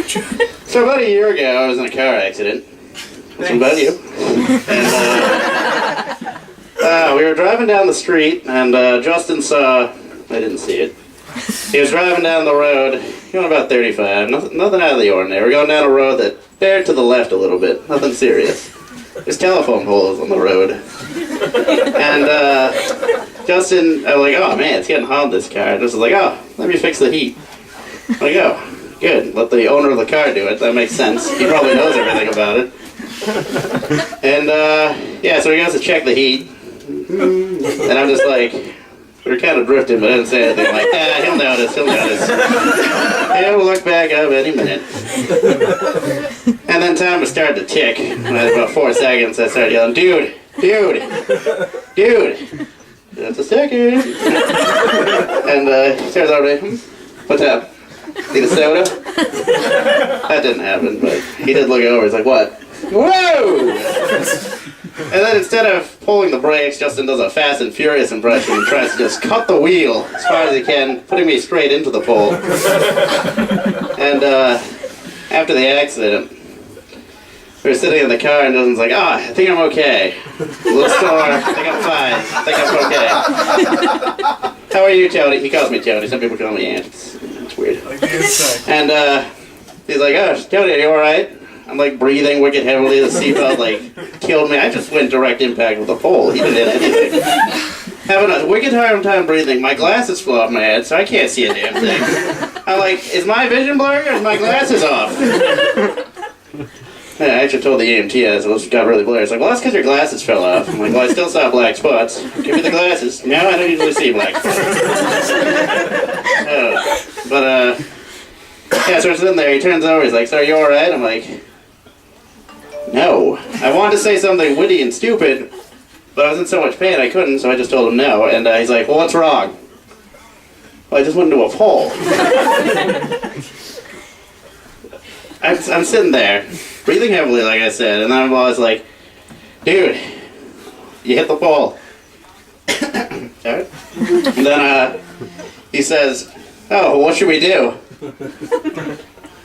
So about a year ago, I was in a car accident. What about you? And we were driving down the street, and Justin saw... I didn't see it. He was driving down the road, going about 35, nothing out of the ordinary. We're going down a road that bared to the left a little bit, nothing serious. There's telephone poles on the road. And Justin, I was like, oh man, it's getting hot, this car. Justin's like, oh, let me fix the heat. I'm like, oh, good, let the owner of the car do it, that makes sense. He probably knows everything about it. And yeah, so he goes to check the heat. And I'm just like, we were kind of drifting, but I didn't say anything. Like, he'll notice. He'll look back up any minute. And then time was starting to tick. And at about 4 seconds, I started yelling, dude, just a second. And he starts over to me, what's up? Need a soda? That didn't happen, but he did look over. He's like, what? Whoa! And then instead of pulling the brakes, Justin does a Fast and Furious impression and tries to just cut the wheel as far as he can, putting me straight into the pole. And after the accident, we were sitting in the car and Justin's like, I think I'm okay. A little sore, I think I'm fine, I think I'm okay. How are you, Tony? He calls me Tony, some people call me Ant. It's weird. And he's like, Tony, are you alright? I'm like breathing wicked heavily, the seatbelt like killed me. I just went direct impact with the pole. He didn't hit anything. Having a wicked hard time breathing. My glasses flew off my head, so I can't see a damn thing. I'm like, is my vision blurry or is my glasses off? Yeah, I actually told the EMT as it got really blurry. It's like, well, that's because your glasses fell off. I'm like, well, I still saw black spots. Give me the glasses. No, I don't usually see black spots. Yeah, so we're sitting there. He turns over. He's like, so are you all right? I'm like, no. I wanted to say something witty and stupid, but I was in so much pain I couldn't, so I just told him no. And he's like, well, what's wrong? Well, I just went into a pole. I'm sitting there, breathing heavily, like I said, and then I was like, dude, you hit the pole. Alright. And then he says, oh, well, what should we do?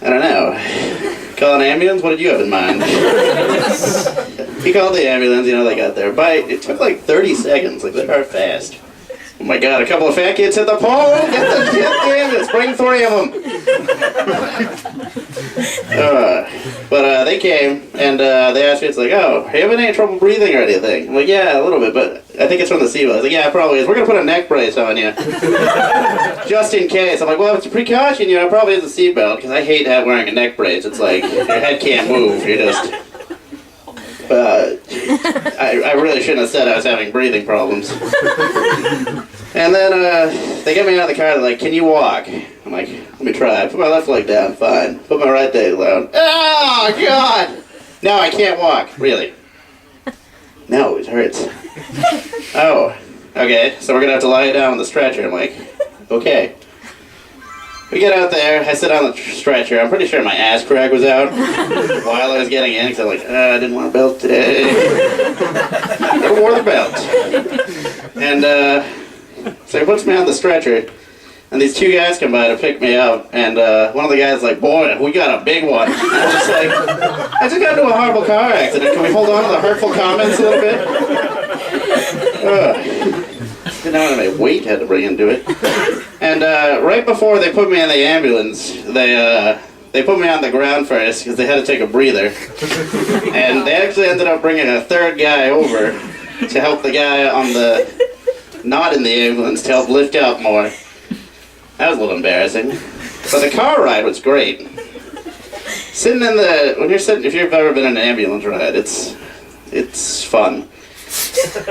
I don't know. Call an ambulance? What did you have in mind? He called the ambulance, they got there. It took like 30 seconds, like they are fast. Oh my god, a couple of fat kids hit the pole! Get the ambulance! Bring 3 of them! But they came, and they asked me, it's like, oh, are you having any trouble breathing or anything? I'm like, yeah, a little bit, but I think it's from the seatbelt. I was like, yeah, it probably is. We're going to put a neck brace on you. Just in case. I'm like, well, it's a precaution, it probably is a seatbelt, because I hate wearing a neck brace. It's like, your head can't move, you're just... I really shouldn't have said I was having breathing problems. And then they get me out of the car, they're like, can you walk? I'm like, let me try. Put my left leg down, fine. Put my right leg down. Oh, God! No, I can't walk, really. No, it hurts. Oh, okay, so we're going to have to lie down on the stretcher. I'm like, okay. We get out there, I sit on the stretcher. I'm pretty sure my ass crack was out while I was getting in, because I'm like, I didn't want a belt today. Never wore the belt. And so he puts me on the stretcher, and these 2 guys come by to pick me up, and one of the guys is like, boy, we got a big one. And I'm just like, I just got into a horrible car accident. Can we hold on to the hurtful comments a little bit? Didn't know how my weight had to bring into it. And right before they put me in the ambulance, they put me on the ground first because they had to take a breather. And they actually ended up bringing a 3rd guy over to help the guy on the not in the ambulance to help lift up more. That was a little embarrassing. But the car ride was great. If you've ever been in an ambulance ride, it's fun.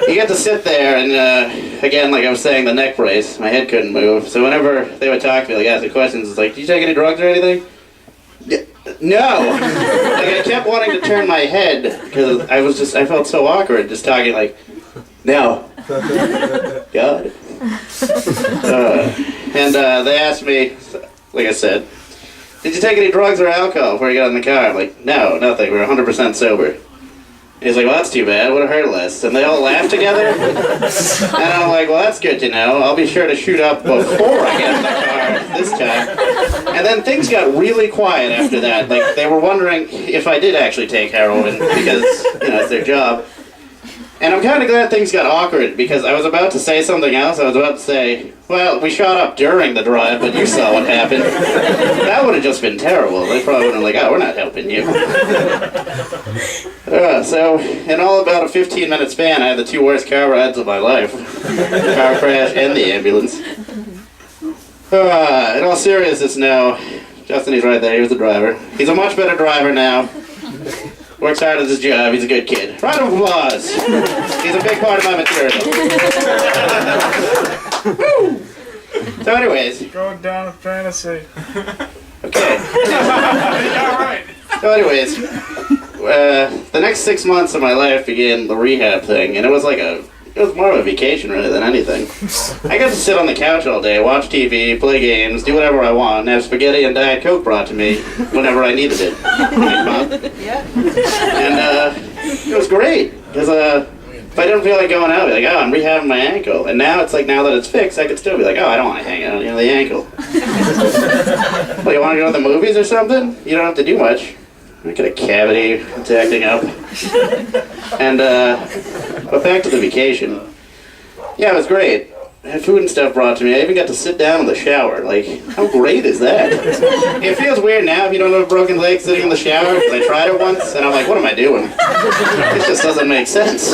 You get to sit there and, again, like I was saying, the neck brace, my head couldn't move. So whenever they would talk to me, like ask me questions, it's like, do you take any drugs or anything? No! Like I kept wanting to turn my head, because I felt so awkward just talking like, no. God. And they asked me, like I said, did you take any drugs or alcohol before you got in the car? I'm like, no, nothing, we're 100% sober. He's like, well, that's too bad. Would have hurt less. And they all laughed together. And I'm like, well, that's good to know. I'll be sure to shoot up before I get in the car. this time. And then things got really quiet after that. Like, they were wondering if I did actually take heroin because, it's their job. And I'm kind of glad things got awkward because I was about to say something else. I was about to say, well, we shot up during the drive, but you saw what happened. That would have just been terrible. They probably would have been like, oh, we're not helping you. So, in all about a 15-minute span, I had the 2 worst car rides of my life. Car crash and the ambulance. In all seriousness now, Justin, he's right there. He was the driver. He's a much better driver now. Works hard at his job. He's a good kid. Round of applause. He's a big part of my material. So anyways. Going down a fantasy. Okay. Yeah, right. So anyways, the next 6 months of my life began the rehab thing, and it was more of a vacation really than anything. I got to sit on the couch all day, watch TV, play games, do whatever I want, and have spaghetti and Diet Coke brought to me whenever I needed it. Yeah. And it was great, because if I didn't feel like going out, I'd be like, oh, I'm rehabbing my ankle. And now it's like, now that it's fixed, I could still be like, oh, I don't want to hang out, the ankle. Well, you want to go to the movies or something? You don't have to do much. I got a cavity, it's acting up. And, but back to the vacation. Yeah, it was great. I had food and stuff brought to me. I even got to sit down in the shower. Like, how great is that? It feels weird now if you don't have a broken leg sitting in the shower, because I tried it once, and I'm like, what am I doing? This just doesn't make sense.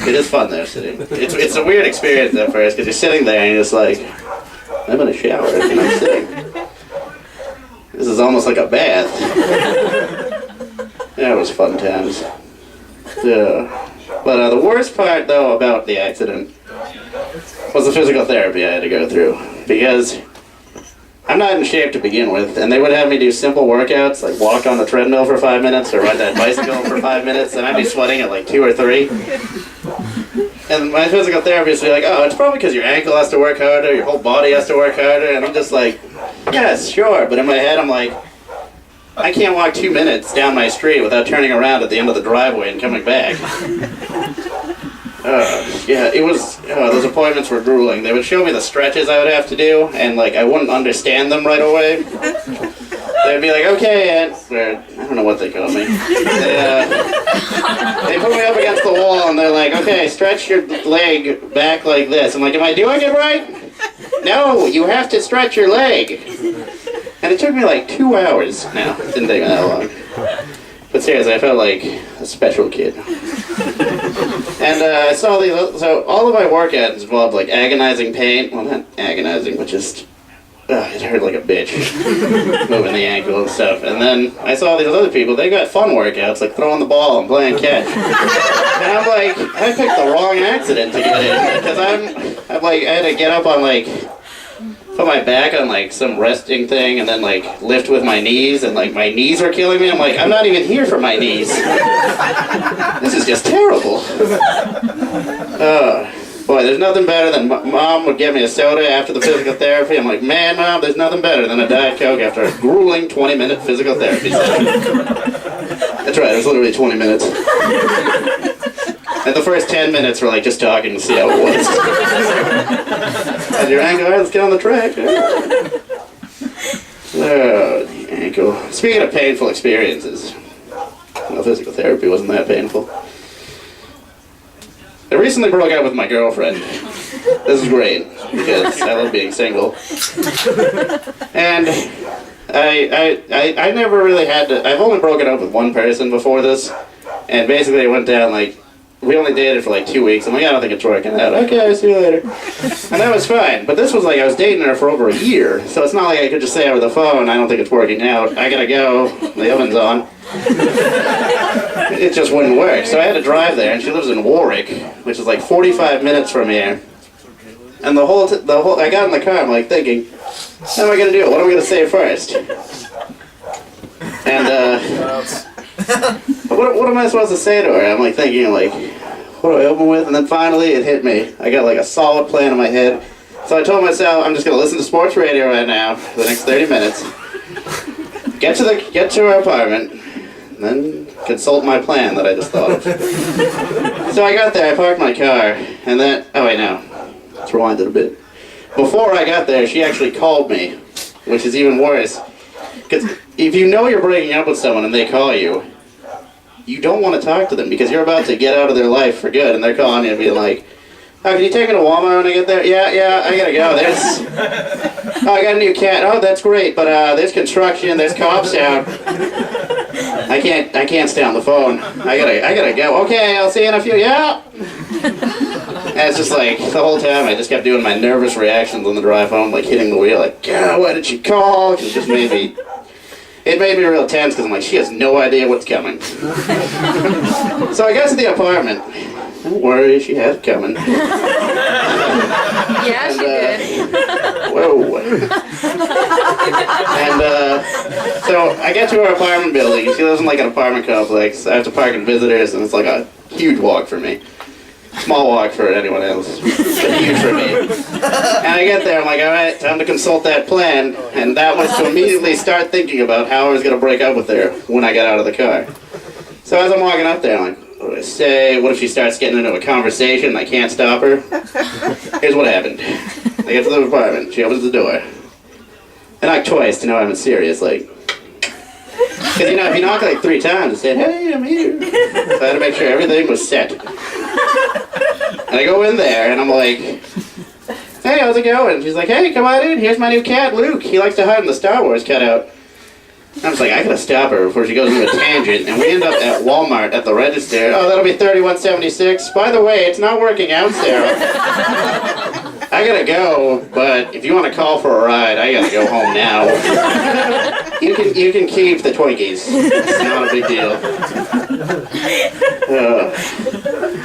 It is fun though, sitting. It's a weird experience at first, because you're sitting there and you're just like, I'm in a shower and I'm sitting. This is almost like a bath. Yeah, it was fun times. Yeah. But the worst part, though, about the accident was the physical therapy I had to go through. Because I'm not in shape to begin with, and they would have me do simple workouts, like walk on the treadmill for 5 minutes or ride that bicycle for 5 minutes, and I'd be sweating at like 2 or 3. And my physical therapist would be like, oh, it's probably because your ankle has to work harder, your whole body has to work harder, and I'm just like, yes, sure, but in my head I'm like, I can't walk 2 minutes down my street without turning around at the end of the driveway and coming back. Yeah, it was, those appointments were grueling. They would show me the stretches I would have to do, and like, I wouldn't understand them right away. They'd be like, okay, Ed, or, I don't know what they call me. They put me up against the wall and they're like, okay, stretch your leg back like this. I'm like, am I doing it right? No, you have to stretch your leg. And it took me like 2 hours. No, it didn't take me that long. But seriously, I felt like a special kid. And I saw these, so all of my workouts involved like agonizing pain. Well, not agonizing, but just, it hurt like a bitch. Moving the ankle and stuff. And then I saw these other people, they got fun workouts, like throwing the ball and playing catch. And I'm like, I picked the wrong accident to get in. Because I'm like, I had to get up on like, put my back on like some resting thing and then like lift with my knees, and like my knees are killing me. I'm like, I'm not even here for my knees. This is just terrible. Boy, there's nothing better than Mom would get me a soda after the physical therapy. I'm like, man, Mom, there's nothing better than a Diet Coke after a grueling 20-minute physical therapy session. That's right, it was literally 20 minutes. And the first 10 minutes were like just talking to see how it was. And your ankle, all right, let's get on the track. Oh, the ankle. Speaking of painful experiences, well, physical therapy wasn't that painful. I recently broke up with my girlfriend. This is great, because I love being single. And I never really had to, I've only broken up with one person before this, and basically it went down like, we only dated for like 2 weeks. I'm like, I don't think it's working out. Okay, I'll see you later. And that was fine. But this was like, I was dating her for over a year. So it's not like I could just say over the phone, I don't think it's working out. I gotta go. The oven's on. It just wouldn't work. So I had to drive there, and she lives in Warwick, which is like 45 minutes from here. And the whole, I got in the car, I'm like thinking, how am I gonna do it? What am I gonna say first? And, what am I supposed to say to her? I'm like thinking like, what do I open with? And then finally it hit me. I got like a solid plan in my head. So I told myself, I'm just gonna listen to sports radio right now for the next 30 minutes. Get to our apartment, and then consult my plan that I just thought of. So I got there, I parked my car, and then, oh wait, no. Let's rewind it a bit. Before I got there, she actually called me, which is even worse. Because if you know you're breaking up with someone and they call you, you don't want to talk to them because you're about to get out of their life for good, and they're calling you and being like, oh, can you take me to Walmart when I get there? Yeah, I gotta go. Oh, I got a new cat. Oh, that's great, but there's construction, there's cops out. I can't stay on the phone. I gotta go. Okay, I'll see you in a few. Yeah. And it's just like the whole time I just kept doing my nervous reactions on the drive home, like hitting the wheel, like, God, why did she call? 'Cause it made me real tense because I'm like, she has no idea what's coming. So I got to the apartment. Don't worry, she had it coming. Yeah, she did. Whoa. And so I get to her apartment building. She lives in like an apartment complex. I have to park in visitors, and it's like a huge walk for me. Small walk for anyone else, but huge for me. And I get there, I'm like, all right, time to consult that plan. And that was to immediately start thinking about how I was going to break up with her when I got out of the car. So as I'm walking up there, I'm like, what do I say? What if she starts getting into a conversation and I can't stop her? Here's what happened. I get to the apartment, she opens the door. I knock twice to know I'm serious, like, because if you knock like 3 times, it said, hey, I'm here. So I had to make sure everything was set. And I go in there, and I'm like, hey, how's it going? She's like, hey, come on in. Here's my new cat, Luke. He likes to hide in the Star Wars cutout. And I was like, I gotta stop her before she goes into a tangent. And we end up at Walmart at the register. Oh, that'll be $31.76. By the way, it's not working out, Sarah. I gotta go, but if you want to call for a ride, I gotta go home now. You can keep the Twinkies. It's not a big deal.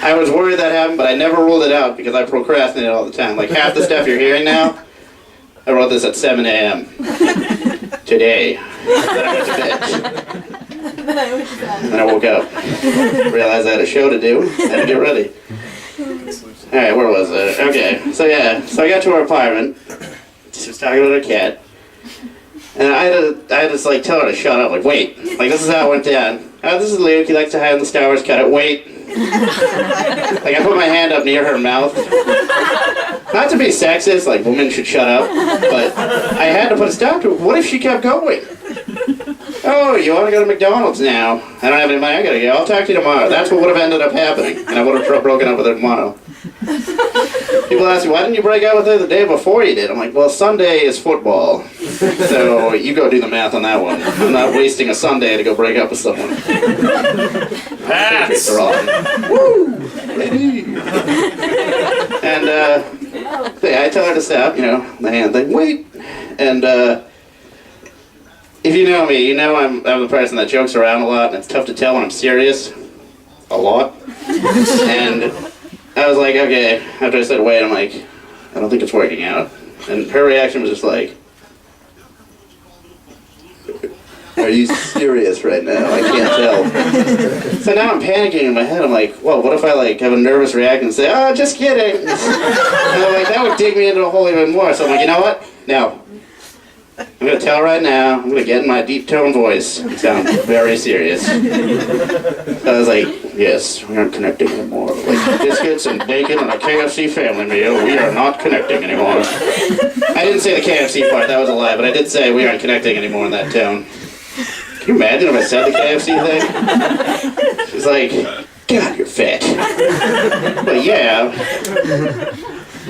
I was worried that happened, but I never ruled it out because I procrastinate all the time. Like half the stuff you're hearing now, I wrote this at 7 a.m. today. Then I went to bed. Then I woke up. Realized I had a show to do. Had to get ready. Alright, where was it? Okay, so I got to her apartment. She was talking about her cat. And I had to just like tell her to shut up, like, wait. Like, this is how it went down. Oh, this is Luke, he likes to hide in the Star Wars cutout. Wait. Like, I put my hand up near her mouth. Not to be sexist, like, women should shut up, but I had to put a stop to it. What if she kept going? Oh, you want to go to McDonald's now? I don't have any money, I gotta go. I'll talk to you tomorrow. That's what would have ended up happening, and I would have broken up with her tomorrow. People ask me, why didn't you break up with her the day before you did? I'm like, well, Sunday is football. So you go do the math on that one. I'm not wasting a Sunday to go break up with someone. Patriots are on. Woo! And I tell her to stop, the hand thing. Wait! And if you know me, you know I'm the person that jokes around a lot, and it's tough to tell when I'm serious. A lot. And I was like, okay, after I said wait, I'm like, I don't think it's working out. And her reaction was just like, are you serious right now? I can't tell. So now I'm panicking in my head. I'm like, whoa, what if I have a nervous reaction and say, oh, just kidding. And I'm like, that would dig me into a hole even more. So I'm like, you know what? No. I'm going to tell her right now. I'm going to get in my deep tone voice and sound very serious. So I was like, yes, we aren't connecting anymore. Like biscuits and bacon and a KFC family meal, we are not connecting anymore. I didn't say the KFC part, that was a lie, but I did say we aren't connecting anymore in that tone. Can you imagine if I said the KFC thing? She's like, God, you're fat. But yeah.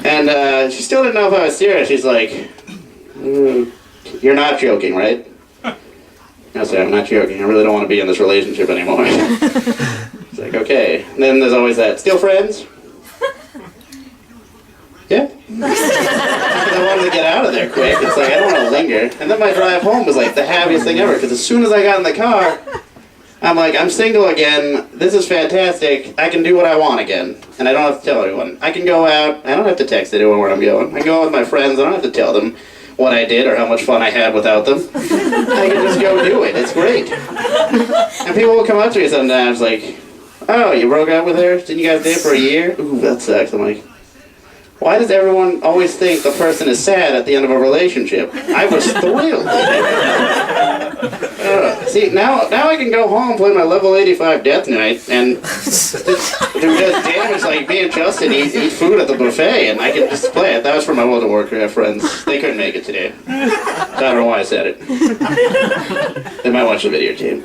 And she still didn't know if I was serious. She's like, you're not joking, right? I said, I'm not joking. I really don't want to be in this relationship anymore. It's like, okay. And then there's always that, still friends? Yeah. I wanted to get out of there quick. It's like, I don't want to linger. And then my drive home was like the happiest thing ever, because as soon as I got in the car, I'm like, I'm single again. This is fantastic. I can do what I want again. And I don't have to tell anyone. I can go out. I don't have to text anyone where I'm going. I can go out with my friends. I don't have to tell them what I did or how much fun I had without them. I can just go do it. It's great. And people will come up to me sometimes like, oh, you broke up with her? Didn't you guys date for a year? Ooh, that sucks. I'm like, why does everyone always think the person is sad at the end of a relationship? I was thrilled. See, now I can go home, play my level 85 Death Knight, and do just damage like me and Justin eat food at the buffet, and I can just play it. That was for my World of Warcraft friends. They couldn't make it today. So I don't know why I said it. They might watch the video, team.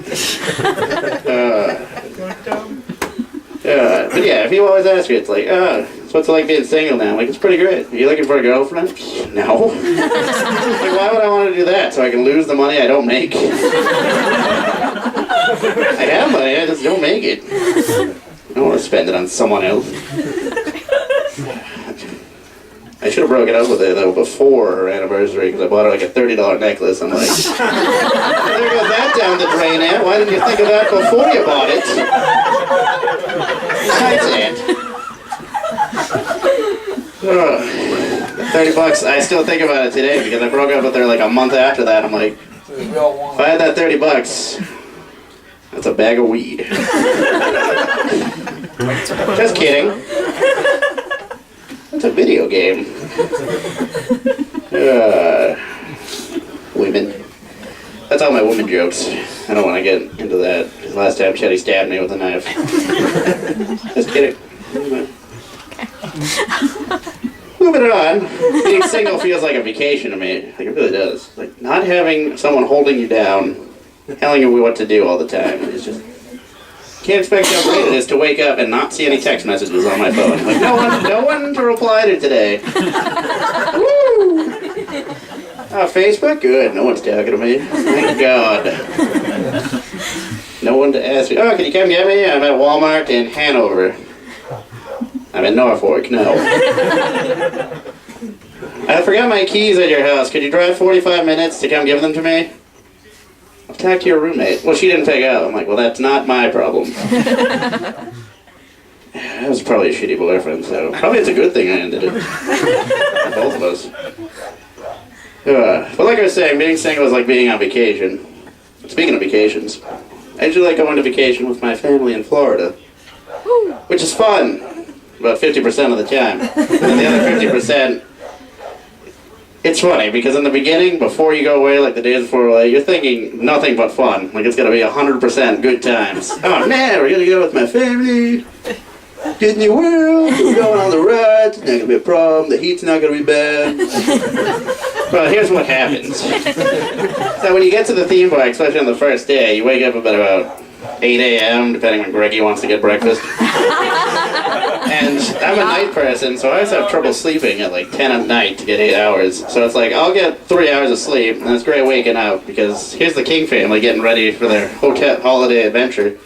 But yeah, if you always ask me, it's like, so what's it like being single now? Like, it's pretty great. Are you looking for a girlfriend? No. Like, why would I want to do that? So I can lose the money I don't make? I have money, I just don't make it. I don't want to spend it on someone else. I should have broken up with her, though, before her anniversary, because I bought her, like, a $30 necklace. I'm like, there goes that down the drain, Aunt. Why didn't you think of that before you bought it? Thanks, Aunt. $30, I still think about it today, because I broke up with her, like, a month after that. I'm like, if I had that $30, that's a bag of weed. Just kidding. It's a video game. Women. That's all my women jokes. I don't want to get into that. Because last time Chetty stabbed me with a knife. Just kidding. Moving on. Being single feels like a vacation to me. Like, it really does. Like, not having someone holding you down, telling you what to do all the time. It's just... Can't expect how great it is to wake up and not see any text messages on my phone. Like, no one to reply to today. Woo! Facebook? Good. No one's talking to me. Thank God. No one to ask me, oh, can you come get me? I'm at Walmart in Hanover. I'm in Norfolk. No. I forgot my keys at your house. Could you drive 45 minutes to come give them to me? I'll talk to your roommate. Well, she didn't pick up. I'm like, well, that's not my problem. That was probably a shitty boyfriend, so probably it's a good thing I ended it. Both of us. But like I was saying, being single is like being on vacation. Speaking of vacations, I usually like going to vacation with my family in Florida, which is fun, about 50% of the time. And the other 50%, it's funny, because in the beginning, before you go away, like the days before away, you're thinking nothing but fun. Like, it's going to be 100% good times. Oh, man, we're going to go with my family. Disney World. We're going on the rides. It's not going to be a problem. The heat's not going to be bad. Well, here's what happens. So when you get to the theme park, especially on the first day, you wake up about 8 a.m., depending when Greggy wants to get breakfast. And I'm a night person, so I always have trouble sleeping at like 10 at night to get 8 hours. So it's like, I'll get 3 hours of sleep, and it's great waking up, because here's the King family getting ready for their hotel holiday adventure.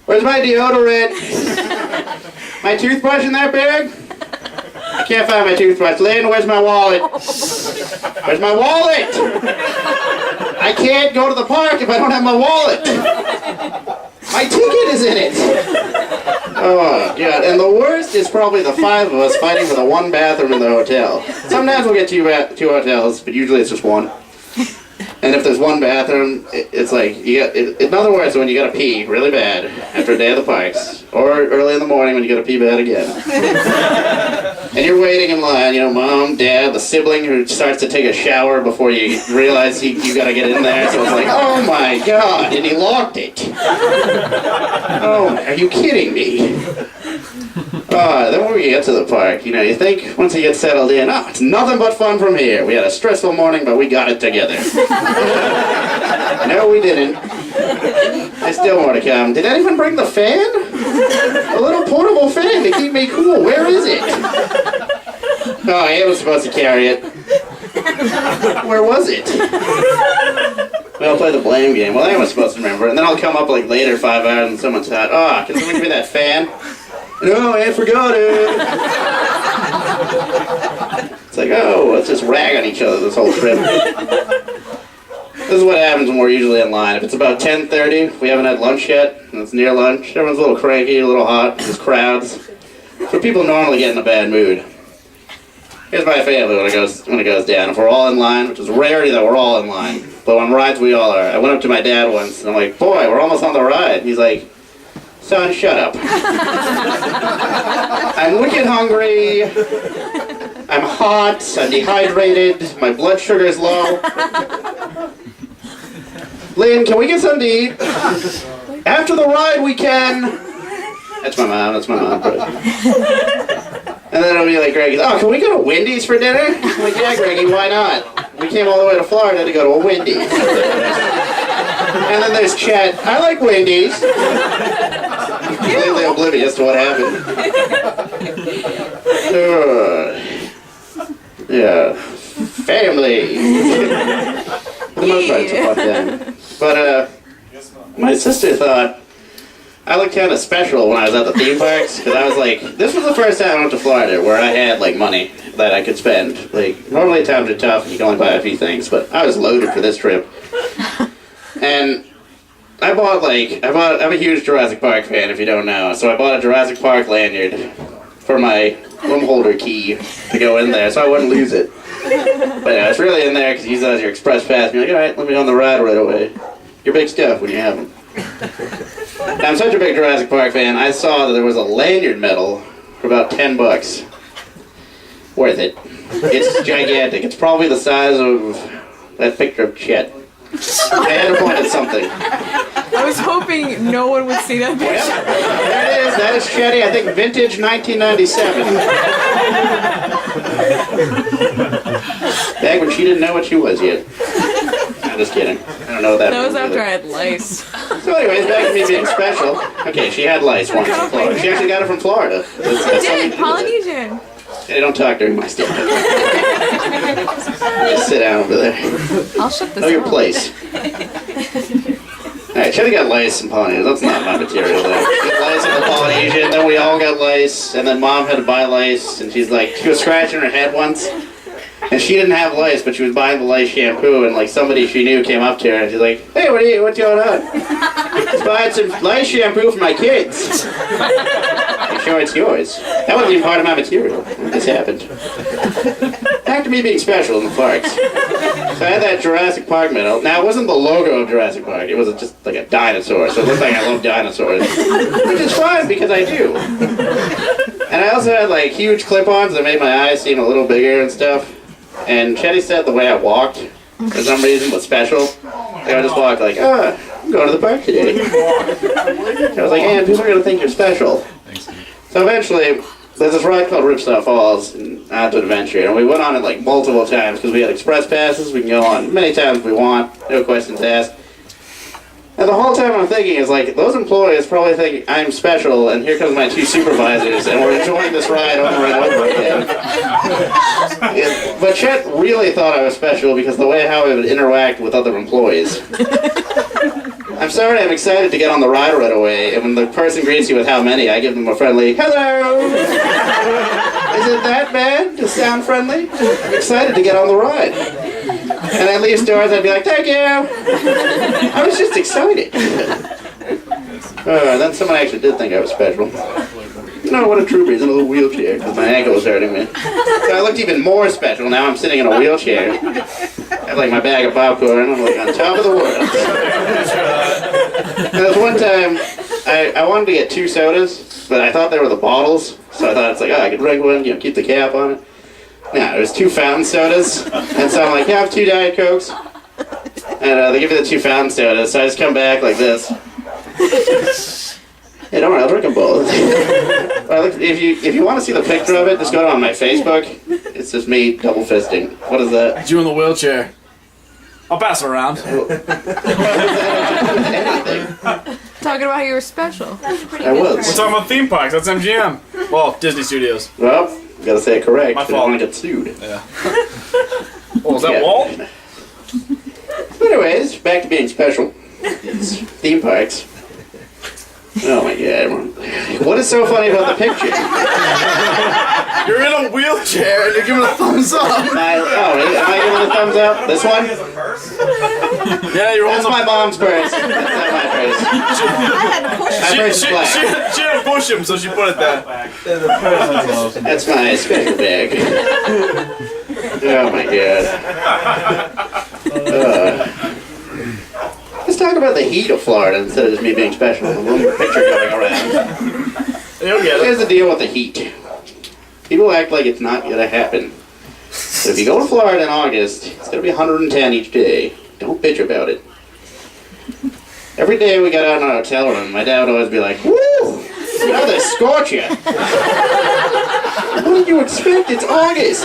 Where's my deodorant? My toothbrush in that bag? I can't find my toothbrush. Lynn, where's my wallet? Where's my wallet? I can't go to the park if I don't have my wallet. My ticket is in it. Oh, God. And the worst is probably the 5 of us fighting for the one bathroom in the hotel. Sometimes we'll get two hotels, but usually it's just one. And if there's one bathroom, it's like, in other words, when you gotta pee really bad after a day of the parks, or early in the morning when you gotta pee bad again. And you're waiting in line, you know, mom, dad, the sibling who starts to take a shower before you realize you gotta get in there. So it's like, oh my God, and he locked it. Oh, are you kidding me? Then when we get to the park, you know, you think once you get settled in, oh, it's nothing but fun from here. We had a stressful morning, but we got it together. No, we didn't. There's still more to come. Did anyone bring the fan? A little portable fan to keep me cool. Where is it? Oh, Ann was supposed to carry it. Where was it? We'll play the blame game. Well, Ann was supposed to remember. And then I'll come up like later, 5 hours, and someone's thought, oh, can someone give me that fan? No, I forgot it. It's like, oh, let's just rag on each other this whole trip. This is what happens when we're usually in line. If it's about 10:30, we haven't had lunch yet, and it's near lunch, everyone's a little cranky, a little hot, there's crowds. So people normally get in a bad mood. Here's my family when it goes down. If we're all in line, which is rarity that we're all in line, but on rides we all are. I went up to my dad once, and I'm like, boy, we're almost on the ride. He's like, son, shut up. I'm wicked hungry. I'm hot. I'm dehydrated. My blood sugar is low. Lynn, can we get something to eat? After the ride, we can. That's my mom. That's my mom. And then it'll be like Greggy, oh, can we go to Wendy's for dinner? I'm like, yeah, Greggy, why not? We came all the way to Florida to go to a Wendy's. And then there's Chet. I like Wendy's. Completely oblivious to what happened. Yeah. Family. For the most part, it's a fun thing. But, my sister thought I looked kind of special when I was at the theme parks, because I was like, this was the first time I went to Florida where I had, like, money that I could spend. Like, normally times are tough and you can only buy a few things, but I was loaded for this trip. And I'm a huge Jurassic Park fan, if you don't know, so I bought a Jurassic Park lanyard for my room holder key to go in there, so I wouldn't lose it. But yeah, it's really in there because you use that as your express pass, and you're like, alright, let me on the ride right away. Your big stuff when you have them. I'm such a big Jurassic Park fan, I saw that there was a lanyard medal for about $10. Worth it. It's gigantic. It's probably the size of that picture of Chet. I had to point at something. I was hoping no one would see that picture. Yep. There it is. That is Chetty, I think vintage 1997. Back when she didn't know what she was yet. I'm just kidding. I don't know what that That was means after either. I had lice. So anyways, back to me being special. Okay, she had lice once in Florida. She actually got it from Florida. I did, Polynesian. Hey, don't talk during my stuff. Just sit down over there. I'll shut this Know your off. place. Alright, Chetty got lice in Polynesian. That's not my material though. She got lice in the Polynesian, then we all got lice, and then Mom had to buy lice, and she's like, she was scratching her head once, and she didn't have lice, but she was buying the lice shampoo, and like somebody she knew came up to her, and she's like, hey, what's going on? Just buying some lice shampoo for my kids. I'm sure it's yours. That wasn't even part of my material when this happened. Back to me being special in the parks. So I had that Jurassic Park medal. Now, it wasn't the logo of Jurassic Park. It was just like a dinosaur, so it looked like I love dinosaurs. Which is fine, because I do. And I also had like huge clip-ons that made my eyes seem a little bigger and stuff. And Chetty said the way I walked, for some reason, was special. Like I just walked like, I'm going to the park today. I was like, man, people are going to think you're special. So eventually, there's this ride called Ripsaw Falls in Haunted Adventure, and we went on it like multiple times because we had express passes. We can go on many times we want, no questions asked. And the whole time I'm thinking is like, those employees probably think I'm special, and here comes my two supervisors, and we're enjoying this ride over and over again. Yeah, but Chet really thought I was special because the way how I would interact with other employees. I'm sorry, I'm excited to get on the ride right away, and when the person greets you with how many, I give them a friendly, hello! Is it that bad to sound friendly? I'm excited to get on the ride. And I leave stores, I'd be like, thank you! I was just excited. Then someone actually did think I was special. No, what a trooper, he's in a little wheelchair, because my ankle was hurting me. So I looked even more special, now I'm sitting in a wheelchair. I have like my bag of popcorn, I'm like on top of the world. There was one time, I wanted to get 2 sodas, but I thought they were the bottles, so I thought it's like, I could drink one, keep the cap on it. Yeah, there's 2 fountain sodas, and so I'm like, have 2 Diet Cokes, and they give me the 2 fountain sodas, so I just come back like this. Hey, don't worry, I'll drink them both. If you want to see the picture of it, just go on my Facebook. It's just me double fisting. What is that? You in the wheelchair. I'll pass it around. Anything. Talking about how you were special. I We're was. talking about theme parks. That's MGM. Well, Disney Studios. Well, gotta say it correct. My I don't fault. want to get sued. Yeah. Oh, is that Yeah. Walt? But anyways, back to being special. These theme parks. Oh my god. What is so funny about the picture? You're in a wheelchair and you're giving a thumbs up. Am I giving a thumbs up? This one? Yeah, you're That's holding my mom's purse. That's not my purse. My purse is black. She didn't push him, so she put it there. That's my special bag. Oh my god. Let's talk about the heat of Florida instead of just me being special. A little picture going around. You'll get it. Here's the deal with the heat. People act like it's not gonna happen. So if you go to Florida in August, it's gonna be 110 each day. Don't bitch about it. Every day we got out in our hotel room, my dad would always be like, "Woo! Now they scorch you." What did you expect? It's August.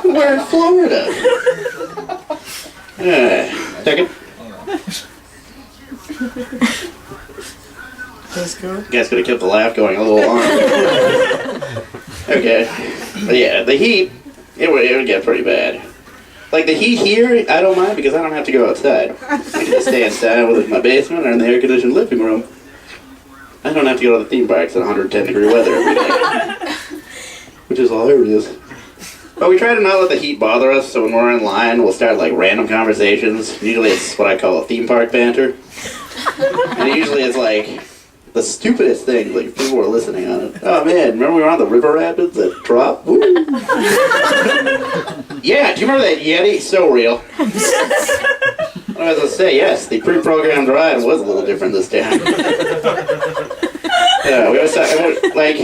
We're in Florida. Second. That's good. Guys could have kept the laugh going a little longer. Okay. But yeah, the heat, it would get pretty bad. Like the heat here, I don't mind because I don't have to go outside. I can just stay inside with my basement or in the air-conditioned living room. I don't have to go to the theme parks in 110-degree weather every day. Which is hilarious. But we try to not let the heat bother us, so when we're in line, we'll start like random conversations. Usually it's what I call a theme park banter. And it usually is like the stupidest thing, like people were listening on it. Oh man, remember we were on the river rapids at Drop? Woo! Yeah, do you remember that Yeti? So real. What was I to say? Yes, the pre-programmed ride was a little different this time. Yeah, we always like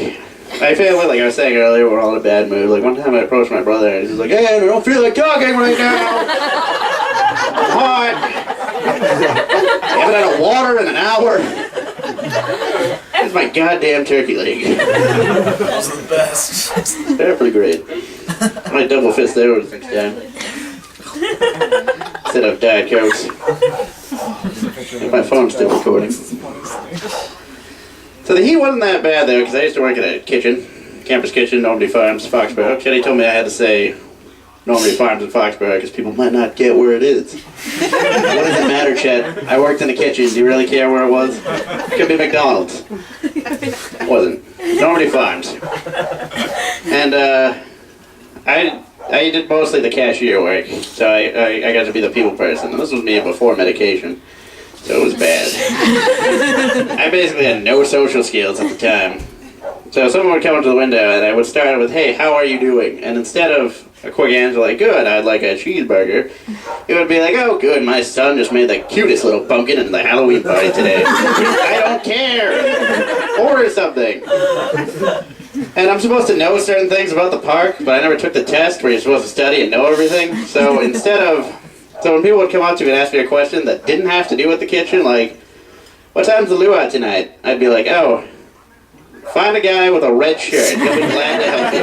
my family, like I was saying earlier, we're all in a bad mood. Like one time I approached my brother and he's like, "Hey, I don't feel like talking right now. I'm hot. I haven't had a water in an hour. It's my goddamn turkey leg." Those are the best. They're pretty great. I might double fist there next time. Instead of Diet Cokes. And my phone's still recording. So the heat wasn't that bad though, because I used to work at a kitchen. Campus Kitchen, Normandy Farms, Foxborough. Kenny told me I had to say Normandy Farms in Foxborough because people might not get where it is. What does it matter, Chet? I worked in the kitchen. Do you really care where it was? It could be McDonald's. It wasn't. Normandy Farms. And I did mostly the cashier work, so I got to be the people person. And this was me before medication, so it was bad. I basically had no social skills at the time. So someone would come up to the window and I would start with, "Hey, how are you doing?" And instead of a quick answer like, "Good, I'd like a cheeseburger," it would be like, "Oh, good, my son just made the cutest little pumpkin at the Halloween party today. I don't care. Order something." And I'm supposed to know certain things about the park, but I never took the test where you're supposed to study and know everything. So when people would come up to me and ask me a question that didn't have to do with the kitchen, like, "What time's the luau tonight?" I'd be like, "Oh, find a guy with a red shirt. He'll be glad to help you."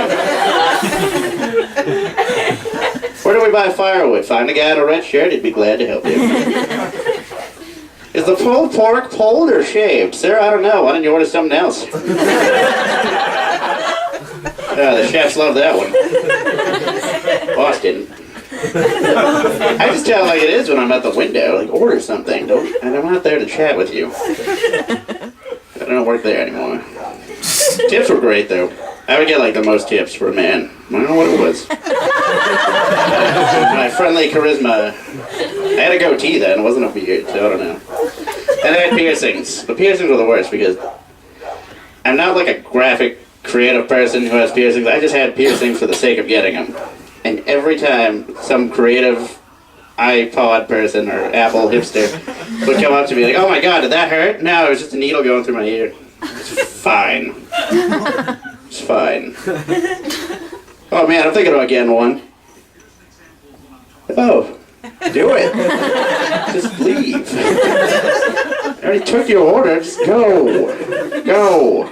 "Where do we buy firewood?" "Find a guy in a red shirt. He'd be glad to help you." "Is the pulled pork pulled or shaved?" "Sir, I don't know. Why don't you order something else?" The chefs love that one. Boss didn't. I just tell it like it is when I'm at the window. Like, order something. And I'm not there to chat with you. I don't work there anymore. Tips were great though. I would get like the most tips for a man. I don't know what it was. My friendly charisma. I had a goatee then. It wasn't a beard, so I don't know. And I had piercings. The piercings were the worst because I'm not like a graphic, creative person who has piercings. I just had piercings for the sake of getting them. And every time some creative iPod person or Apple hipster would come up to me like, "Oh my god, did that hurt?" "No, it was just a needle going through my ear." "It's fine. It's fine." "Oh man, I'm thinking about getting one." "Oh, do it. Just leave. I already took your order. Just go. Go."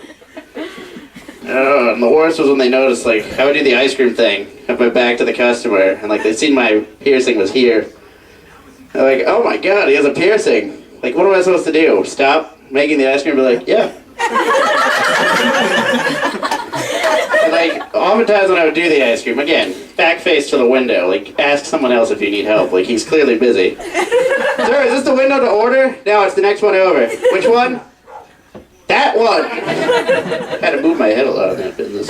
And the worst was when they noticed, like, I would do the ice cream thing, have my back to the customer, and like they seen my piercing was here. They're like, "Oh my god, he has a piercing. Like, what am I supposed to do? Stop making the ice cream?" And be like, "Yeah." And like, oftentimes when I would do the ice cream, again, back face to the window, like, ask someone else if you need help. Like, he's clearly busy. "Sir, is this the window to order?" "No, it's the next one over." "Which one?" "That one." I had to move my head a lot in that business.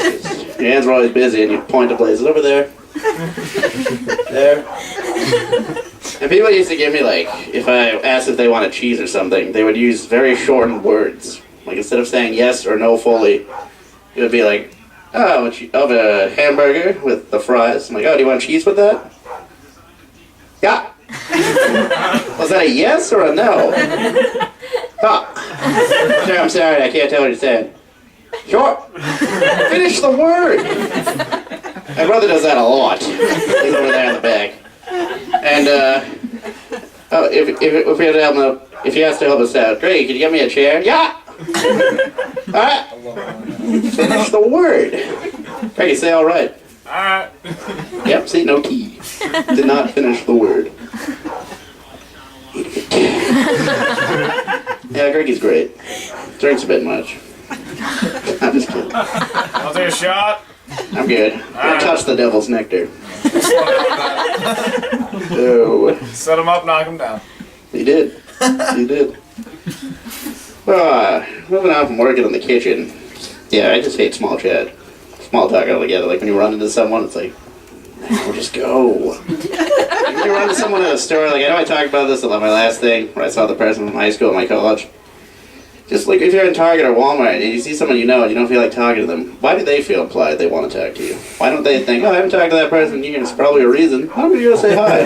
Your hands were always busy and you point to places. "Over there. There." And people used to give me, like, if I asked if they wanted cheese or something, they would use very shortened words. Like, instead of saying yes or no fully, it would be like, "Oh, of a hamburger with the fries." I'm like, "Oh, do you want cheese with that?" "Yeah." "Was that a yes or a no?" "Oh. Sir, I'm sorry, I can't tell what you're saying." "Sure. Finish the word." My brother does that a lot. He's over there in the back. And, if we had to help him out, if he has to help us out, Greg, can you get me a chair? Yeah! Alright. Finish the word. Greggy, say alright. Alright. Yep, see, no key. Did not finish the word. Yeah, Greggy's great. Drinks a bit much. I'm just kidding. I'll take a shot. I'm good. Don't touch the devil's nectar. Oh, Set him up, knock him down. he did. He did. Moving on from working in the kitchen. Yeah, I just hate small chat. Small talk altogether. Like when you run into someone, it's like, we'll just go. Like when you run into someone at a store, like I know I talked about this at my last thing when I saw the person from high school and my college. Just like if you're in Target or Walmart and you see someone you know and you don't feel like talking to them, why do they feel implied they want to talk to you? Why don't they think, oh, I haven't talked to that person in years, probably a reason. Why don't you go say hi?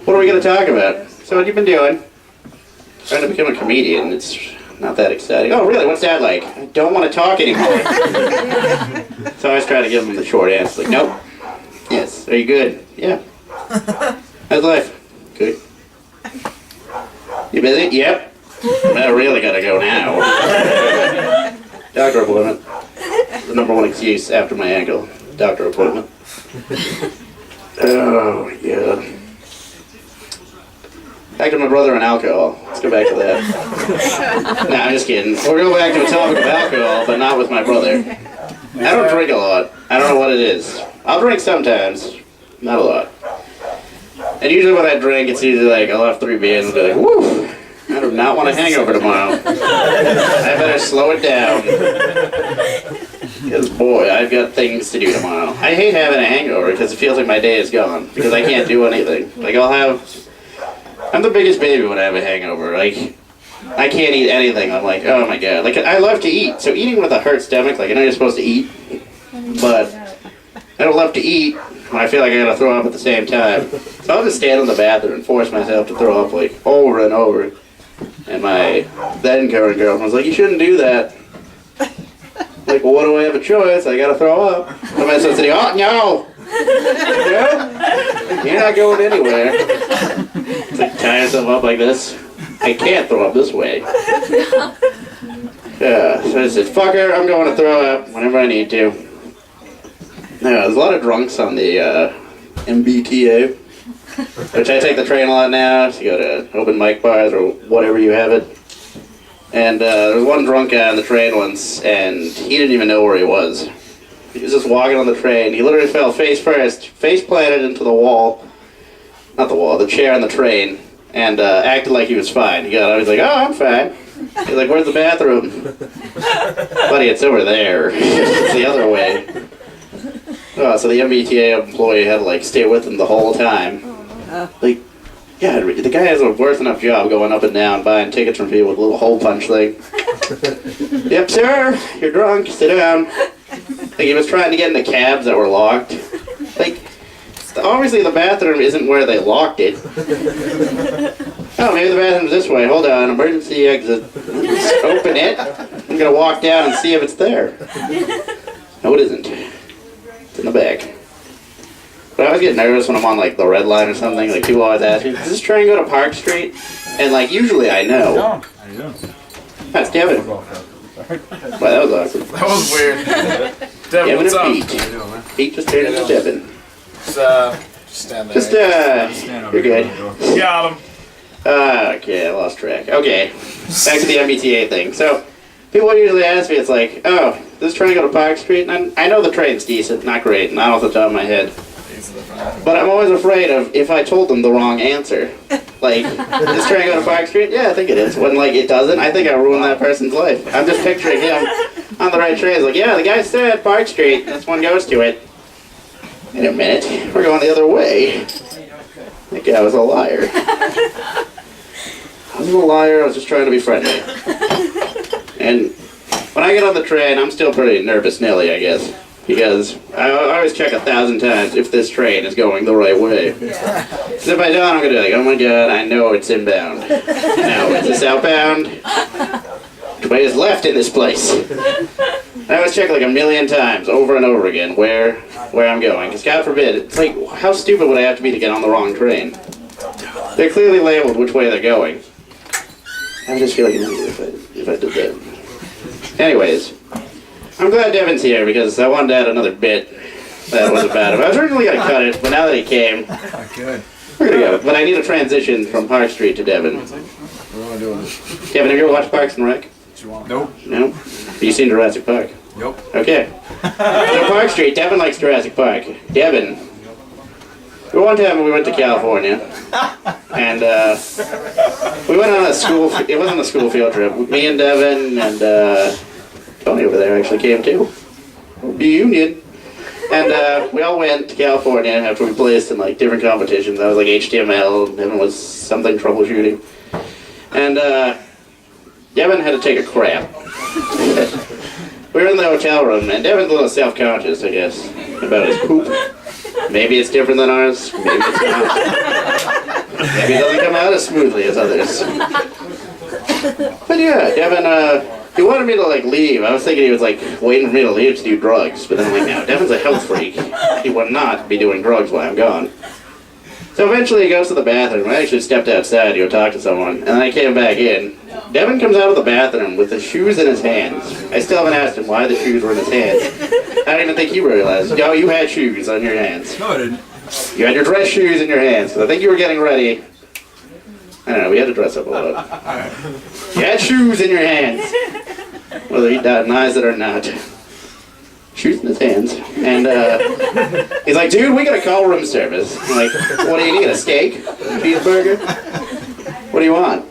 What are we going to talk about? So what you been doing? Trying to become a comedian. It's not that exciting. Oh, really? What's that like? I don't want to talk anymore. So I always try to give them the short answer. Like, nope. Yes. Are you good? Yeah. How's life? Good. You busy? Yep. I really gotta go now. Doctor appointment. The number one excuse after my ankle. Doctor appointment. Oh, yeah. Back to my brother and alcohol. Let's go back to that. Nah, I'm just kidding. We'll go back to a topic of alcohol, but not with my brother. I don't drink a lot. I don't know what it is. I'll drink sometimes. Not a lot. And usually when I drink, it's usually like, I'll have 3 beers and be like, woo! I do not want a hangover tomorrow. I better slow it down. Because, boy, I've got things to do tomorrow. I hate having a hangover because it feels like my day is gone. Because I can't do anything. Like, I'm the biggest baby when I have a hangover. Like, I can't eat anything. I'm like, oh my god. Like, I love to eat. So eating with a hurt stomach, like, I know you're supposed to eat. But I don't love to eat when I feel like I gotta throw up at the same time. So I'll just stand in the bathroom and force myself to throw up, like, over and over. And my then current girlfriend was like, you shouldn't do that. Like, well, what do I have a choice? I gotta throw up. Am I supposed to do, oh, no! No? You're not going anywhere. It's like, tie yourself up like this. I can't throw up this way. Yeah, so I said, fuck her, I'm going to throw up whenever I need to. Yeah, there's a lot of drunks on the MBTA. Which I take the train a lot now to go to open mic bars or whatever you have it. And there was one drunk guy on the train once, and he didn't even know where he was. He was just walking on the train. He literally fell face first, face planted into the wall. Not the wall, the chair on the train. And acted like he was fine. He got out, he's like, oh, I'm fine. He's like, where's the bathroom? Buddy, it's over there. It's the other way. Oh, so the MBTA employee had to, like, stay with him the whole time. Like, yeah, the guy has a worth enough job going up and down, buying tickets from people with a little hole punch thing. Yep, sir, you're drunk, sit down. Like, he was trying to get into cabs that were locked. Like, obviously the bathroom isn't where they locked it. Oh, maybe the bathroom's this way. Hold on, emergency exit. Just open it. I'm gonna walk down and see if it's there. No, it isn't. It's in the back. But I always get nervous when I'm on, like, the red line or something. Like, people always ask me, does this train go to Park Street? And, like, usually I know. That's Kevin. Wow, that was awesome. That was weird. Devin, Kevin what's up? and Pete. Pete just turned into Devin. Just stand there. Just, you're good. Got him. Okay, I lost track. Okay, back to the MBTA thing. So, people usually ask me, it's like, oh, does this train go to Park Street? And I know the train's decent, not great, not off the top of my head. But I'm always afraid of if I told them the wrong answer. Like, does this train go to Park Street? Yeah, I think it is. When, like, it doesn't, I think I ruined that person's life. I'm just picturing him on the right train. He's like, yeah, the guy said Park Street. This one goes to it. In a minute, we're going the other way. That guy was a liar. I wasn't a liar, I was just trying to be friendly. And when I get on the train, I'm still pretty nervous Nelly, I guess. Because I always check 1,000 times if this train is going the right way. Because if I don't, I'm going to be like, oh my god, I know it's inbound. Now, is this outbound? Which way is left in this place? I always check like 1,000,000 times, over and over again, where I'm going. Because God forbid, it's like, how stupid would I have to be to get on the wrong train? They're clearly labeled which way they're going. I just feel like an idiot if I did that. Anyways, I'm glad Devin's here because I wanted to add another bit that was about him. I was originally going to cut it, but now that he came, Good. we're going to go. But I need a transition from Park Street to Devin. What do you want to do with this? Devin, have you ever watched Parks and Rec? Nope. No? Have you seen Jurassic Park? Nope. Okay. So Park Street, Devin likes Jurassic Park. Devin, one time we went to California, and we went on a school, it wasn't a school field trip. Me and Devin and Tony over there actually came too. Reunion. And we all went to California after we placed in like different competitions. I was like HTML, and Devin was something troubleshooting. And Devin had to take a crap. We were in the hotel room, and Devin's a little self-conscious, I guess, about his poop. Maybe it's different than ours, maybe it's not. Maybe it doesn't come out as smoothly as others. But yeah, Devin, he wanted me to like leave. I was thinking he was like waiting for me to leave to do drugs, but then I'm like, no, Devin's a health freak. He would not be doing drugs while I'm gone. So eventually he goes to the bathroom. I actually stepped outside to go talk to someone, and then I came back in. Devin comes out of the bathroom with the shoes in his hands. I still haven't asked him why the shoes were in his hands. I don't even think he realized. Yo, you had shoes on your hands. No, I didn't. You had your dress shoes in your hands, because I think you were getting ready. I don't know, we had to dress up a little. You had shoes in your hands. Whether he denies it or not. Shoes in his hands. And he's like, dude, we gotta call room service. I'm like, what do you need, a steak? Cheeseburger? What do you want?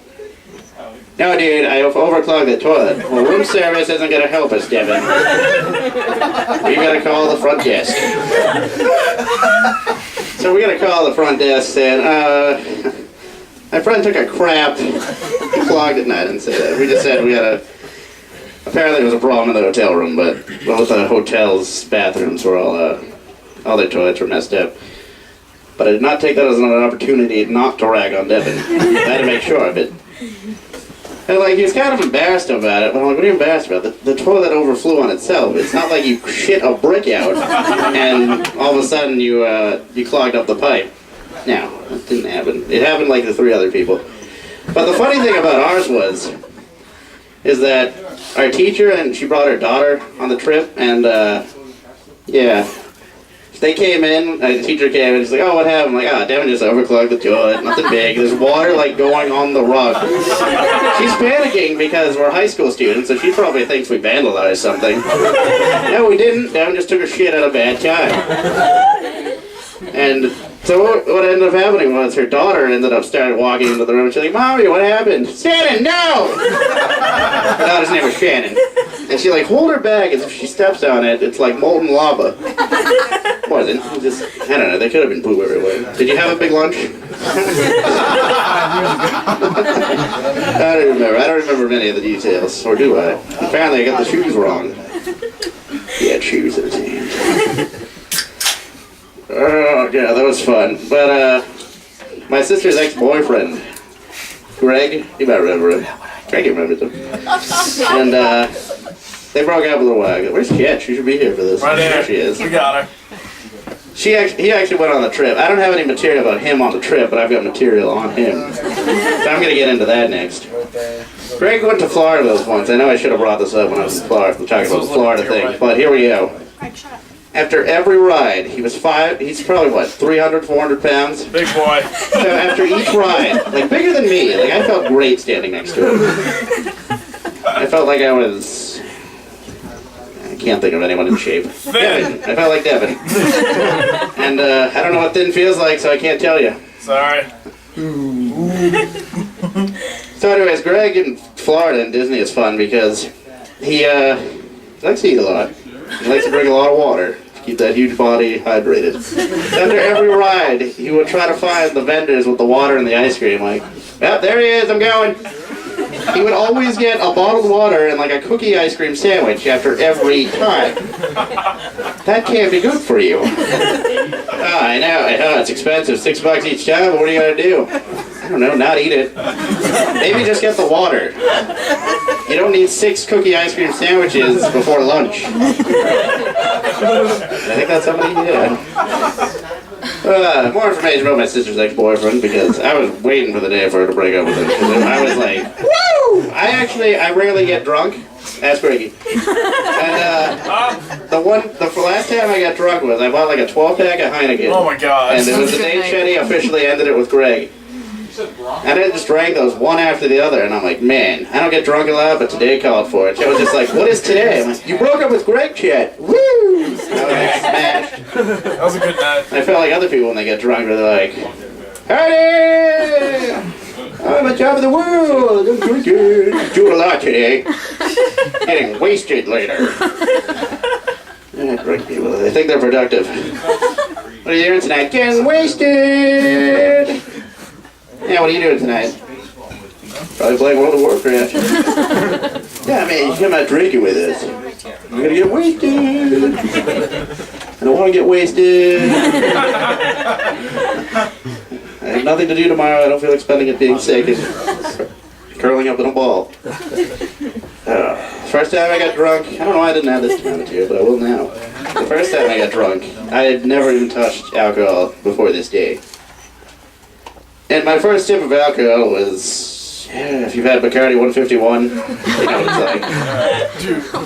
No, dude, I overclogged the toilet. Well, room service isn't gonna help us, Devin. We gotta call the front desk. So we gotta call the front desk saying, my friend took a crap, clogged it, and I didn't say that. We just said we had a, apparently there was a problem in the hotel room, but both the hotel's bathrooms were all their toilets were messed up. But I did not take that as an opportunity not to rag on Devin. I had to make sure of it. And like, he was kind of embarrassed about it, but I'm like, what are you embarrassed about? The toilet overflew on itself. It's not like you shit a brick out, and all of a sudden you clogged up the pipe. No, that didn't happen. It happened like the 3 other people. But the funny thing about ours is that our teacher, and she brought her daughter on the trip, and yeah. They came in, the teacher came in, she's like, oh, what happened? I'm like, oh, Devin just overclogged the toilet, nothing big. There's water, like, going on the rug. She's panicking because we're high school students, so she probably thinks we vandalized something. No, we didn't. Devin just took a shit at a bad time. And so what ended up happening was her daughter ended up started walking into the room, and she's like, Mommy, what happened? Shannon, no! Her daughter's name was Shannon. And she, like, hold her bag as if she steps on it. It's like molten lava. Wasn't. Just, I don't know. There could have been poo everywhere. Did you have a big lunch? I don't remember. I don't remember many of the details. Or do I? Apparently I got the shoes wrong. He had shoes in his hand. Oh, yeah, that was fun. But, my sister's ex-boyfriend, Greg, you might remember him. Greg remembers him. And, they broke up a little while ago. Where's Kat? She should be here for this. Right there. There she is. We got her. He actually went on the trip. I don't have any material about him on the trip, but I've got material on him. So I'm going to get into that next. Greg went to Florida those once. I know I should have brought this up when I was in Florida, talking about the Florida thing, but here we go. After every ride, he's probably, what, 300, 400 pounds? Big boy. So after each ride, like bigger than me, like I felt great standing next to him. I felt like I was... I can't think of anyone in shape. Devin. I felt like Devin. And I don't know what thin feels like, so I can't tell you. Sorry. So anyways, Greg in Florida and Disney is fun because he likes to eat a lot. He likes to drink a lot of water to keep that huge body hydrated. After every ride, he would try to find the vendors with the water and the ice cream, like, yep, there he is, I'm going. He would always get a bottled water and like a cookie ice cream sandwich after every time. That can't be good for you. I know, it's expensive, $6 each time, but what are you gonna do? I don't know, not eat it. Maybe just get the water. You don't need 6 cookie ice cream sandwiches before lunch. I think that's something he did. More information about my sister's ex-boyfriend because I was waiting for the day for her to break up with him. 'Cause I was like, woo! I rarely get drunk. Ask Greggy. And the last time I got drunk was I bought like a 12-pack of Heineken. Oh my god. And it was the Good day night. Chetty officially ended it with Greg. And I just drank those one after the other, and I'm like, man, I don't get drunk a lot, but today called for it. Chet was just like, what is today? I'm like, you broke up with Greg, Chet. Woo! I was like, smashed. That was a good night. I felt like other people when they get drunk are like, howdy! I'm on top of the world. I'm drinking. Doing a lot today. Getting wasted later. Yeah, drunk people. They think they're productive. What are you doing tonight? Getting wasted. Yeah, what are you doing tonight? Probably playing World of Warcraft. Yeah, man, you come out drinking with us. We're gonna get wasted. I don't want to get wasted. I have nothing to do tomorrow. I don't feel like spending it being sick and curling up in a ball. First time I got drunk, I don't know why I didn't have this time to, but I will now. The first time I got drunk, I had never even touched alcohol before this day. And my first sip of alcohol was, if you've had Bacardi 151, you know what it's like.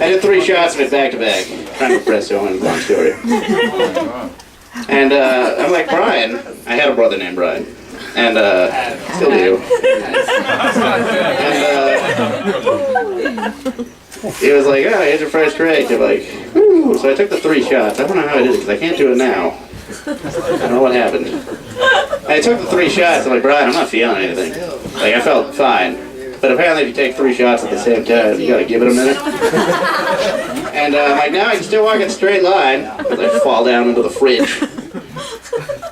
I did 3 shots of it back to back. Trying to press on, long story. And I'm like, Brian, I had a brother named Brian. And still do. And he was like, oh, here's your first drink. I'm like, whoo. So I took the 3 shots. I don't know how I did it because I can't do it now. I don't know what happened. I took the 3 shots. I'm like, Brian, I'm not feeling anything. Like, I felt fine. But apparently if you take 3 shots at the same time, you gotta give it a minute. And I'm like, now I can still walk in a straight line. Because I fall down into the fridge.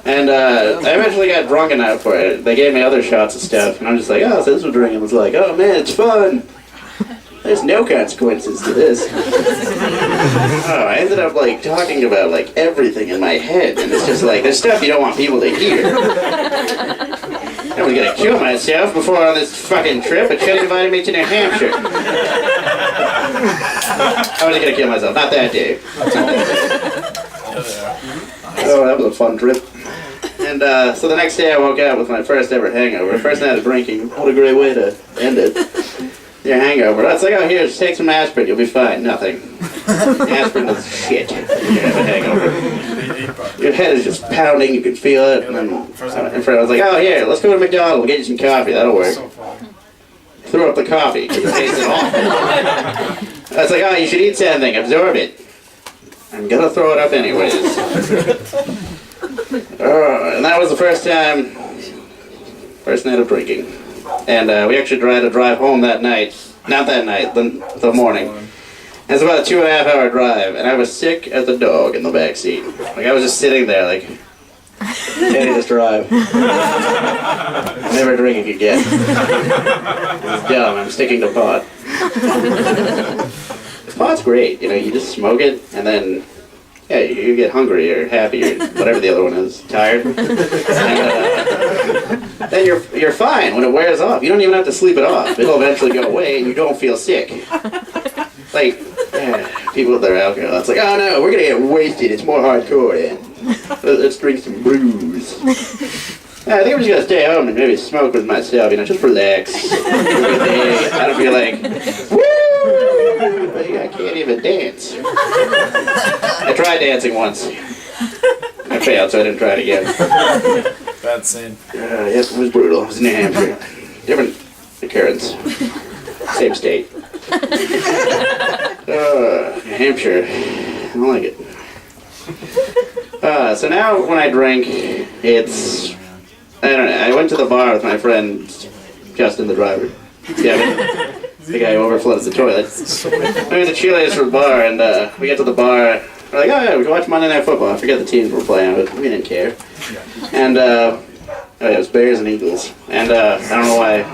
And I eventually got drunk enough for it. They gave me other shots of stuff. And I'm just like, oh, so this was drinking. I was like, oh man, it's fun. There's no consequences to this. Oh, I ended up like talking about like everything in my head, and it's just like there's stuff you don't want people to hear. I was gonna kill myself before on this fucking trip, but Chet invited me to New Hampshire. I was gonna kill myself, not that day. Oh, that was a fun trip. And so the next day I woke up with my first ever hangover. First night of drinking. What a great way to end it. Your hangover. It's like, oh, here, just take some aspirin. You'll be fine. Nothing. Aspirin is shit. You have a hangover. Your head is just pounding. You can feel it. And then and Fred was like, oh, here, let's go to McDonald's. We'll get you some coffee. That'll work. Threw up the coffee because it tasted awful. I was like, oh, you should eat something. Absorb it. I'm gonna throw it up anyways. And that was the first night of drinking. And we actually tried to drive home that night. Not that night, the morning. And it's about a 2.5-hour drive, and I was sick as a dog in the back seat. Like, I was just sitting there, like, can't just drive. Never drinking again. It's dumb, I'm sticking to pot. Pot's great, you know, you just smoke it, and then, yeah, you get hungry or happy or whatever the other one is, tired. And, then you're fine when it wears off. You don't even have to sleep it off. It'll eventually go away and you don't feel sick. Like, people with their alcohol, it's like, oh no, we're gonna get wasted. It's more hardcore then. Let's drink some brews. I think I'm just gonna stay home and maybe smoke with myself, you know, just relax. I don't feel like, woo! I can't even dance. I tried dancing once. I failed, so I didn't try it again. Bad scene. Yes, it was brutal. It was New Hampshire. Different occurrence. Same state. New Hampshire. I don't like it. So now when I drink, it's... I don't know. I went to the bar with my friend Justin, the driver. Yeah, the guy who overflows the toilet. We went to Chili's for the bar, and we get to the bar. We're like, oh yeah, we can watch Monday Night Football. I forget the teams we're playing, but we didn't care. And oh yeah, it was Bears and Eagles. And I don't know why I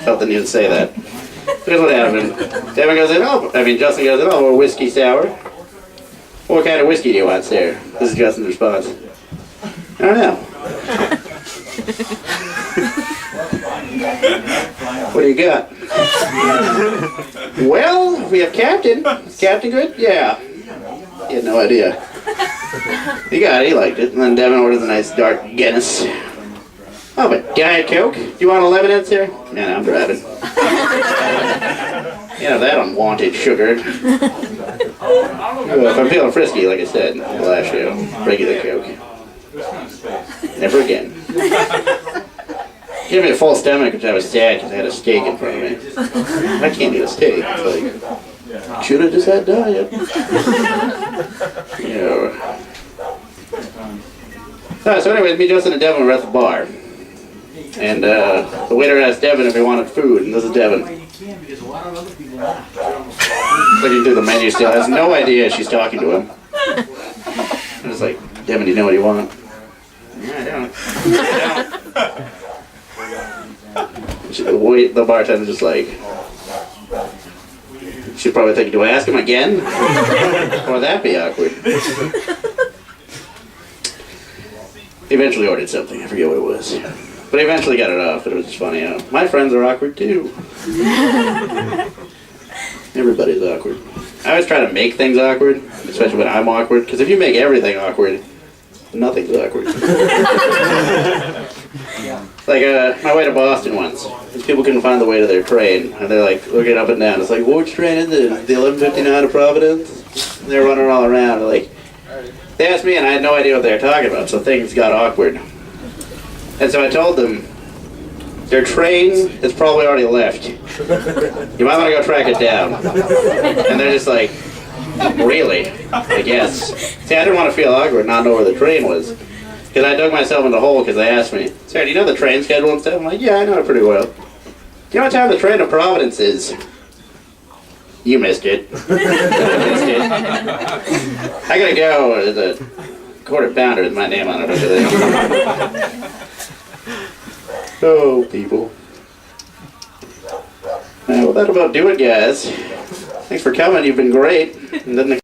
felt the need to say that. Here's what happened. Justin goes in, oh, we're whiskey sour. What kind of whiskey do you want, sir? This is Justin's response. I don't know. What do you got? Well, we have Captain. Is Captain good? Yeah. He had no idea. He got it, he liked it. And then Devin orders a nice dark Guinness. Oh, but Diet Coke? You want a lemonade, sir? No, I'm driving. You know, that unwanted sugar. If I'm feeling frisky, like I said in the last show, regular Coke. Never again. Give me a full stomach, which I was sad because I had a steak in front of me. I can't eat a steak. It's like, should have just had diet. You know. So anyways, me, Justin, and Devin were at the bar. And the waiter asked Devin if he wanted food, and this is Devin. Looking through the menu still, has no idea she's talking to him. And it's like, Devin, do you know what you want? Yeah, I don't. The bartender's just like, she's probably thinking, do I ask him again? Or would that be awkward? He eventually ordered something, I forget what it was. But he eventually got it off, but it was just funny. My friends are awkward too. Everybody's awkward. I always try to make things awkward, especially when I'm awkward, because if you make everything awkward, nothing's awkward. Like, my way to Boston once. These people couldn't find the way to their train, and they're like looking up and down. It's like, which train is it? The 11:59 to Providence? And they're running all around. They're like, they asked me, and I had no idea what they were talking about, so things got awkward. And so I told them, their train has probably already left. You might want to go track it down. And they're just like, really? Like, yes. See, I didn't want to feel awkward and not know where the train was. Because I dug myself in the hole because they asked me, Sarah, do you know the train schedule and stuff? I'm like, yeah, I know it pretty well. Do you know what time the train to Providence is? You missed it. I missed it. I gotta go. The quarter pounder with my name on it over there. Oh, people. Well, that'll about do it, guys. Thanks for coming. You've been great. And then the